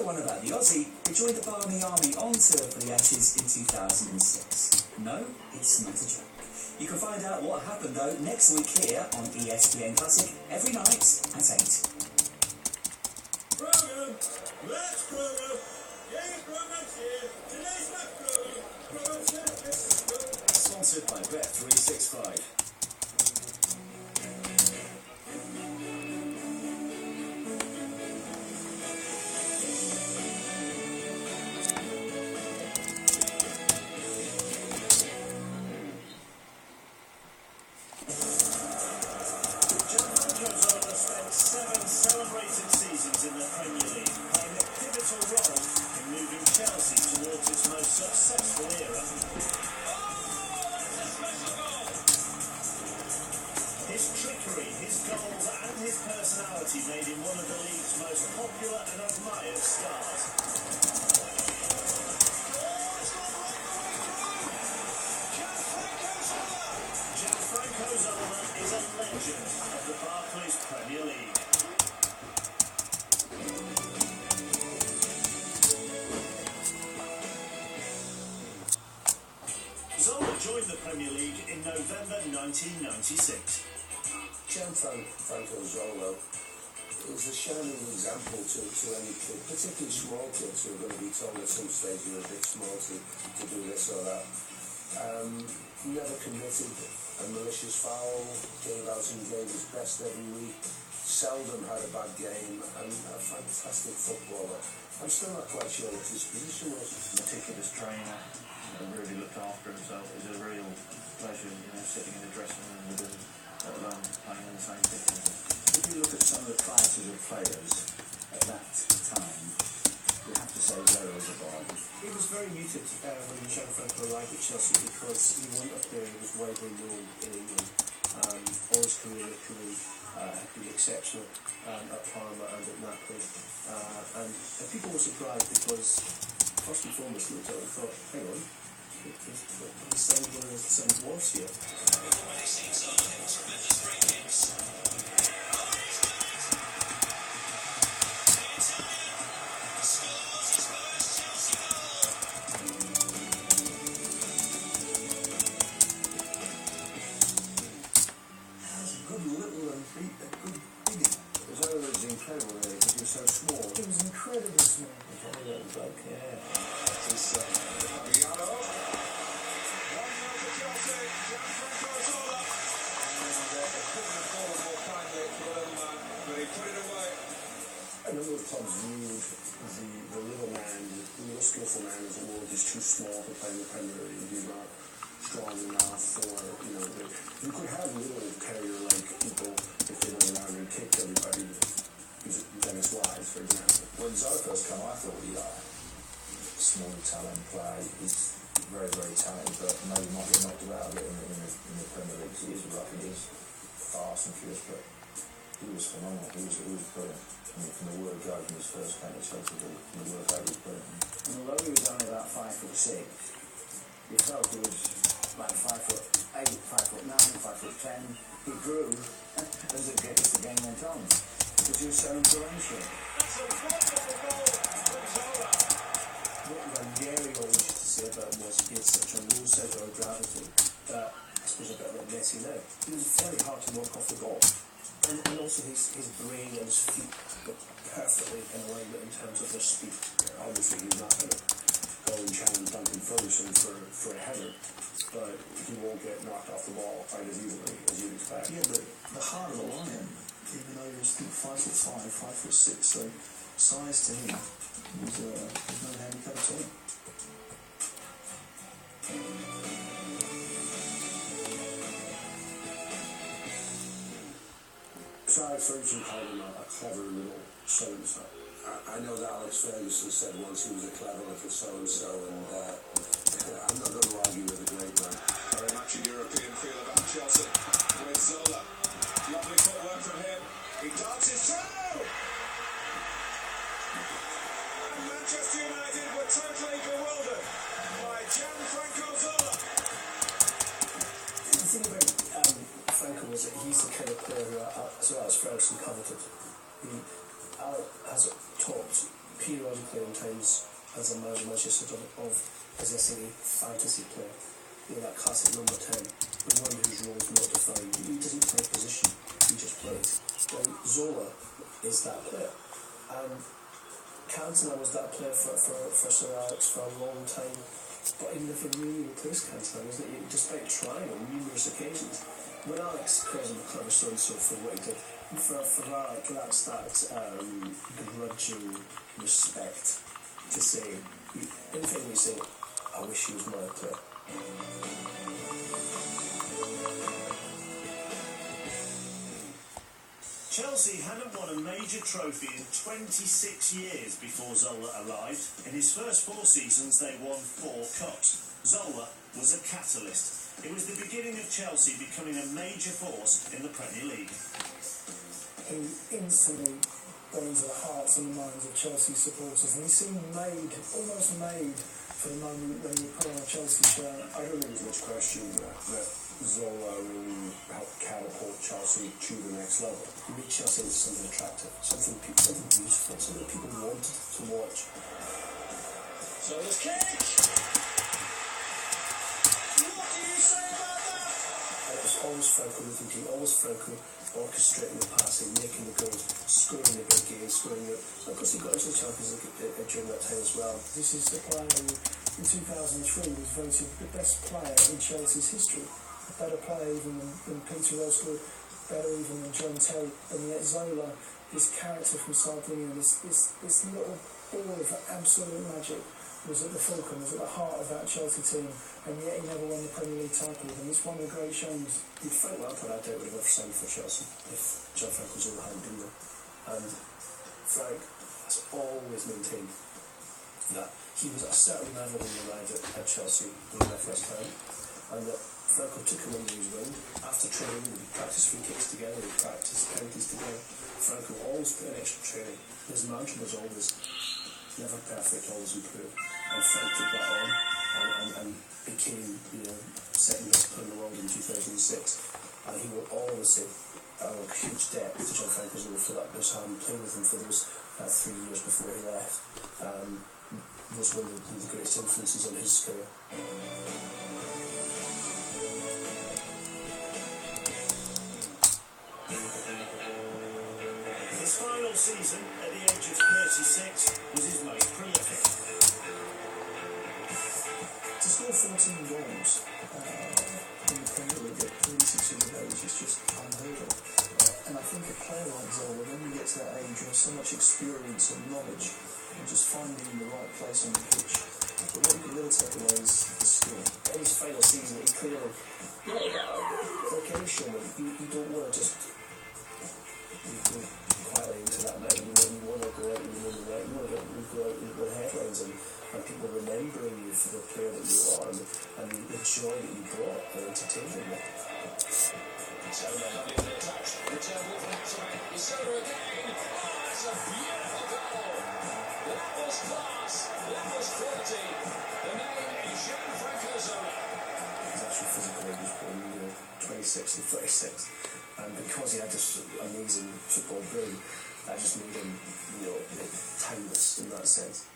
one about the Aussie who joined the Barmy Army on tour for the Ashes in 2006. No, it's not a joke. You can find out what happened though next week here on ESPN Classic every night at 8. Program! Let's program! Game program's here! Today's my program! Sponsored by Bet365. Successful era. His trickery, his goals and his personality made him one of the league's most popular and admired stars. Gianfranco Zola is a legend of the Barclays Premier League. Zola joined the Premier League in November 1996. Gianfranco Zola is a shining example to any kid, particularly small kids who are going to be told at some stage you're a bit small to do this or that. Never committed a malicious foul, gave out and gave his best every week, seldom had a bad game, and a fantastic footballer. I'm still not quite sure what his position was. Meticulous trainer. Really looked after himself. It was a real pleasure, sitting in the dressing room with him, let alone playing on the same pitch. If you look at some of the classes of players at that time, you have to say Zola was a bargain. It was very muted when Gianfranco arrived at Chelsea because he went up there, he was widely known in England. All his career had been exceptional at Parma and at Napoli. And people were surprised because, first and foremost, looked at it and thought, hang on, he's signed one of the same dwarfs here. Incredible, really, because he was so small. He was incredibly small. A number of clubs viewed the little man, the little skillful man as just too small to play in the Premier League. He's not strong enough for, you could have little carrier-like people if they went around and kicked everybody. Dennis Wise, for example. When Zola first came, I thought he small talent play. He's very, very talented, but maybe might get knocked out of it in the Premier League. He is rough, he is fast and furious, but he was phenomenal. He was brilliant. From the word go, from his first game at Chelsea, from the word go, he was brilliant. And although he was only about 5'6", you felt he was like 5'8", 5'9", 5'10". He grew as the game went on. Because he was so influential. That's a wonderful goal from Zola. What Ranieri always used to say about him was he had such a low centre of gravity that, I suppose, a bit like Messi now. He was very hard to knock off the ball. And also his brain and his feet got perfectly in alignment in terms of their speed. Obviously, he's not going to go and challenge Duncan Ferguson for a header, but he won't get knocked off the ball quite as easily as you'd expect. Yeah, but the heart of the lion, even though he was 5'5", 5'6", so size to him was no handicap at all. Sorry, Ferguson called him a clever little so-and-so. I know that Alex Ferguson said once he was a clever little so-and-so, and I'm not going to argue with the great man. Very much a European feel about Chelsea with Zola. Lovely footwork from him. He dances through! And Manchester United were totally bewildered by Gianfranco Zola. The thing about Franco was that he's the kind of player who, as well as Ferguson, coveted. He has taught periodically in times as a man of Manchester of possessing a fantasy player. You know, that classic number 10, the one whose role is not defined. He doesn't play position, he just plays. Well, Zola is that player. And Cantona was that player for Sir Alex for a long time, but he never really replaced Cantona, wasn't he? Despite trying on numerous occasions. When Alex calls him a clever so-and-so for what he did, for Alex, that's that grudging respect to say, anything you say, I wish he was my player. Chelsea hadn't won a major trophy in 26 years before Zola arrived. In his first 4 seasons, they won 4 cups. Zola was a catalyst. It was the beginning of Chelsea becoming a major force in the Premier League. He instantly got into the hearts and the minds of Chelsea supporters, and he seemed almost made for the moment when he put on a Chelsea shirt. I don't think there's much question that Zola really helped catapult Chelsea to the next level. He made Chelsea into something attractive, something beautiful, something that people wanted to watch. Zola's kick! What do you say about that? It was always Franco with the team, always Franco orchestrating the passing, making the goals, scoring the big games, Of course, he got into the Champions League during that time as well. This is the player who, in 2003, was voted the best player in Chelsea's history. A better player even than Peter Osgood, better even than John Terry. And yet Zola, this character from Sardinia, this little ball of absolute magic, was at the fulcrum, was at the heart of that Chelsea team, and yet he never won the Premier League title. And it's one of the great shames. Frank Lampard, I doubt would have ever signed for Chelsea if Gianfranco Zola hadn't been there. And Frank has always maintained that he was at a certain level when he arrived at Chelsea in their first time, and that Franco took him under his wing. After training, we practiced free kicks together, we practiced penalties together. Franco always put in extra training. His mantra was always, never perfect, always improve. And Frank took that on and became, second best player in the world in 2006. And he will always say, a huge debt to Gianfranco Zola for that, because having played with him for those 3 years before he left was one of the greatest influences on his career. His final season, at the age of 36, was his most prolific. To score 14 goals in the Premier League at 36 years of age is just unheard of. And I think a player like Zola, when you get to that age, you have so much experience and knowledge, and just finding the right place on the pitch. But what you can really take away is the skill. In his final season, he clearly, like any showman, you don't want to just go quietly into that night. You want to go out and win the night. You want to go out and win headlines and people remembering you for the player that you are and the joy that you brought and entertainment with. Zola coming in the touch. Return ball from Hatterman. It's Zola again. Oh, that's a beautiful goal. That was class. That was quality. The name is Gianfranco Zola. He's actually physically was born 26 and 36. And because he had this amazing football brain, that just made him, timeless in that sense.